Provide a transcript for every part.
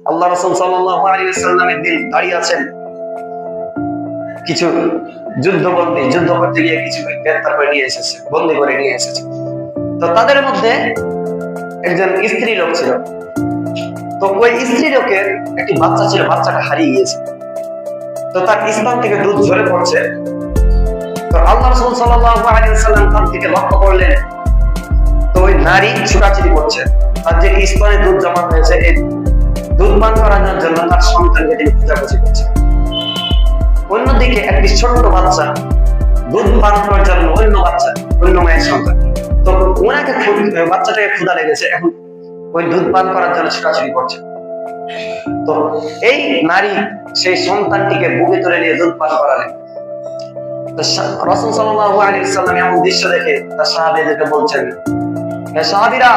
আল্লাহ রাসূল সাল্লাল্লাহু আলাইহি ওয়াসাল্লামের দিন দাঁড়িয়ে আছেন কিছু যুদ্ধবন্দী, যুদ্ধ করতে গিয়ে কিছু গ্রেফতার করে নিয়ে এসেছে, বন্দী করে নিয়ে এসেছে। তো তাদের মধ্যে একজন স্ত্রী লোক ছিল। তো ওই স্ত্রী লোকের একটি বাচ্চা ছিল, বাচ্চাটা হারিয়ে গিয়েছে। তো তার স্তন থেকে দুধ ঝরে পড়ছে। তো আল্লাহ রাসূল সাল্লাল্লাহু আলাইহি ওয়াসাল্লাম তার দিকে লক্ষ্য করলেন। তো ওই নারী ছুটাছুটি করছে, তার যে স্তনে দুধ জমা হয়েছে এই দুধ পান করানোর জন্য তার সন্তানকে তিনি খোঁজাখুঁজি করছেন। অন্যদিকে একটি ছোট্ট বাচ্চা দুধ পান করার জন্য অন্য মায়ের সন্তান। তো ওনাকে বাচ্চাটাকে ক্ষুধা লেগেছে, এখন ওই দুধ পান করার জন্য ছোটাছুটি করছে। তো এই নারী সেই সন্তানটিকে বুকে তুলে নিয়ে দুধ পান করালেন। রাসূল সাল্লাল্লাহু আলাইহি ওয়াসাল্লাম এমন দৃশ্য দেখে তার সাহাবীদেরকে বলছেন, হে সাহাবীরা,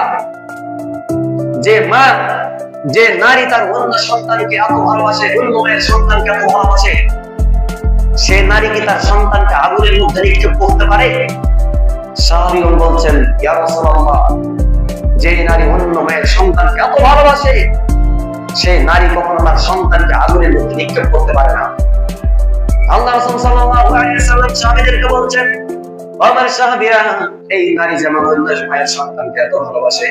যে নারী তার অন্য সন্তানকে এত ভালোবাসে, অন্য মায়ের সন্তানকে এত ভালোবাসে, সে নারী কি তার সন্তানকে আগুনের মধ্যে নিক্ষেপ করতে পারে? সাহাবীগণ বলছেন, ইয়া রাসূলুল্লাহ, যে নারী অন্য মায়ের সন্তানকে এত ভালোবাসে সে নারী কখনো তার সন্তানকে আগুনের মধ্যে নিক্ষেপ করতে পারে না। আল্লাহ রাসূল সাল্লাল্লাহু আলাইহি ওয়াসাল্লাম সাহাবীদেরকে বলছেন, আমার সাহাবীরা, এই নারী যেমন অন্য মায়ের সন্তানকে এত ভালোবাসে,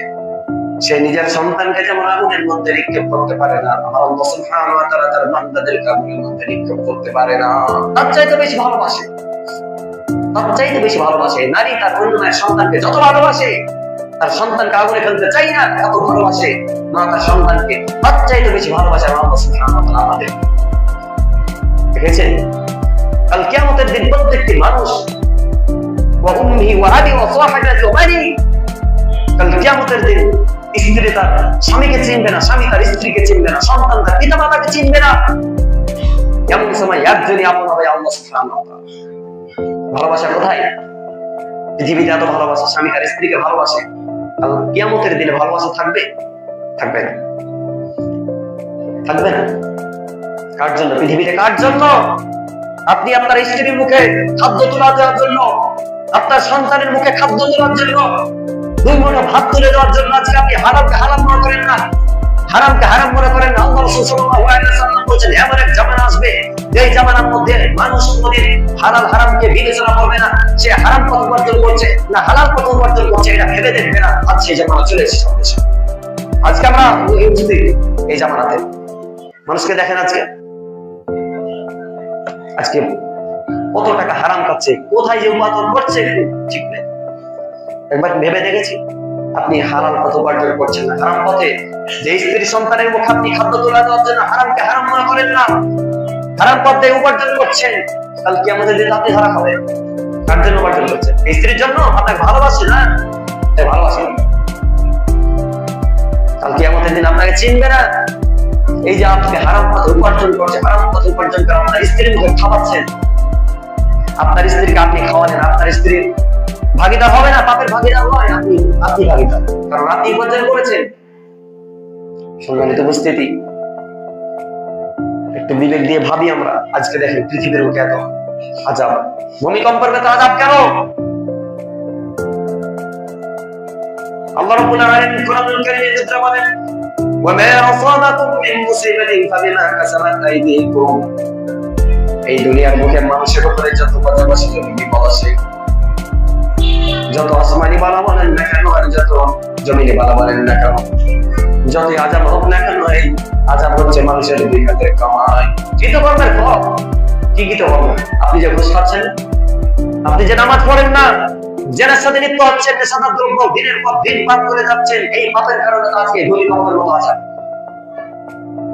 সে নিজের সন্তানকে যেমন আগুনের মধ্যে নিক্ষেপ করতে পারে না, আমার আল্লাহ সুবহানাহু ওয়া তাআলা তার বান্দাদেরকে আগুনের মধ্যে নিক্ষেপ করতে পারে না। তার চাইতে বেশি ভালোবাসে, তার চাইতে বেশি ভালোবাসে। নারী তার অন্য মায়ের সন্তানকে যত ভালোবাসে, তার সন্তানকে আগুনে ফেলতে চাই না, এত ভালোবাসে মা তার সন্তানকে, তার চাইতে বেশি ভালোবাসে আল্লাহ সুবহানাহু ওয়া তাআলা আমাদের। দেখেছেন, কাল কিয়ামতের দিন প্রত্যেকটি মানুষ ওয়া উম্মিহি ওয়া আবি ওয়া সাহিবাতি ওয়া বানি, কাল কিয়ামতের দিন স্ত্রী তার স্বামীকে চিনবে না, স্বামী তার স্ত্রীকে চিনবে না, সন্তান তার পিতা মাতাকে চিনবে না। এমন সময় একজনই আপন হবে আল্লাহ সুবহানাহু ওয়া তাআলা। ভালোবাসা কোথায়? পৃথিবীতে এত ভালোবাসা, স্বামী তার স্ত্রীকে ভালোবাসে, কাল কিয়ামতের দিনে ভালোবাসা থাকবে? থাকবে না, থাকবে না। কার জন্য? পৃথিবীতে কার জন্য? আপনি আপনার স্ত্রীর মুখে খাদ্য তুলে দেওয়ার জন্য, আপনার সন্তানের মুখে খাদ্য তোলার জন্য, দুই মুঠো ভাত তুলে দেওয়ার জন্য আজকে আপনি হারামকে হারাম মনে করেন না, হারামকে হারাম মনে করেন না। আল্লাহ রাসূল সাল্লাল্লাহু আলাইহি ওয়াসাল্লাম বলেছেন, এমন এক জামানা আসবে যেই জামানার মধ্যে মানুষ কোনদিন হালাল হারামকে বিবেচনা করবে না, সে হারাম পথ উপার্জন করছে না হালাল পথ উপার্জন করছে এটা ভেবে দেখবে না। আজ সেই জামানা চলে এসেছে। আজকে আমরা এই জামানাতে মানুষকে দেখেন, আজকে কত টাকা হারাম খাচ্ছে, কোথায় যে উপার্জন করছে ঠিক নেই। একবার ভেবে দেখেছি, আপনি হালাল পথ উপার্জন করছেন না, হারাম পথে যে স্ত্রী সন্তানের মুখে আপনি খাদ্য তুলে দেওয়ার জন্য হারামকে হারাম মনে করেন না, হারাম পথে উপার্জন করছেন, কাল কিয়ামতের দিন আপনি ধরা খাবেন। কার জন্য উপার্জন করছেন? স্ত্রীর জন্য? আপনাকে ভালোবাসে না, তাই ভালোবাসে, কাল কিয়ামতের দিন আপনাকে চিনবে না। এই যে আপনি হারাম পথে উপার্জন করছেন, হারাম পথে উপার্জন করে আপনার স্ত্রীর মুখে খাওয়াচ্ছেন, আপনার স্ত্রীকে আপনি খাওয়ালেন, আপনার স্ত্রীর ভাগিদার হবে না, পাপের ভাগিদার নয়, আপনি ভাগিদার, কারণ আপনি উপার্জন করেছেন। সম্মানিত উপস্থিতি, একটু বিবেক দিয়ে ভাবি আমরা। আজকে দেখেন পৃথিবীর বুকে এত আযাব, ভূমিকম্পের মতো আযাব কেন? আল্লাহ রাব্বুল আলামিন কোরআনুল কারীমে যেটা বলেন, ওয়া মা আসাবাকুম মিন মুসিবাতিন ফাবিমা কাসাবাত আইদিকুম। এই দুনিয়ার বুকে মানুষের উপরে যত কথা বসে, যত বিপদ আসে, যত আসমানি বালা বলেন না কেন আর যত জমিনে বালা বলেন না কেন, যত আযাব হোক না কেন, এই আযাব হচ্ছে মানুষের দুই হাতের কামাই, কৃতকর্মের ফল। কি কৃতকর্ম? আপনি যে ঘুষ খাচ্ছেন, আপনি যে নামাজ পড়েন না, জেনার সাথে লিপ্ত হচ্ছেন, নেশাদার দ্রব্য দিনের পর দিন পান করে যাচ্ছেন, এই পাপের কারণে তো আজকে ভূমিকম্পের মতো আযাব,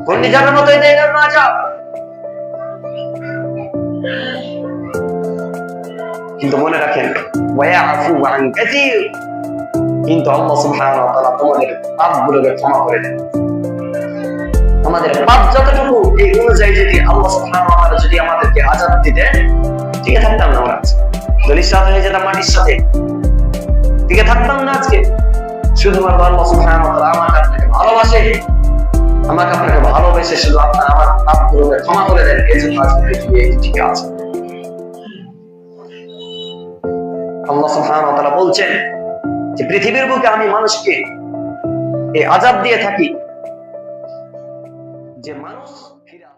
ঘূর্ণিঝড়ের মতো এই জন্য আযাব। কিন্তু মনে রাখেন, ওয়ায়াফু আন কাসীর, কিন্তু আল্লাহ সুবহানাহু ওয়া তাআলা তোমাদের পাপগুলোকে ক্ষমা করে দেন। আমাদের পাপ যতটুকু এই অনুযায়ী যদি আল্লাহ সুবহানাহু ওয়া তাআলা যদি আমাদেরকে আযাব দিতেন, ঠিক থাকতাম না আমরা, দলিল সাথে হয়ে যেতাম মাটির সাথে, ঠিক থাকতাম না আজকে। শুধুমাত্র আল্লাহ সুবহানাহু ওয়া তাআলা আমাকে আপনাকে ভালোবাসে, আমাকে আপনাকে ভালোবেসে শুধু আপনার আমার পাপগুলোকে ক্ষমা করে দেন, এই জন্য আজকে পৃথিবী ঠিক আছে। আল্লাহ সুবহানাহু ওয়া তাআলা বলছেন যে, পৃথিবীর বুকে আমি মানুষকে এই আযাব দিয়ে থাকি, যে মানুষ ফিরে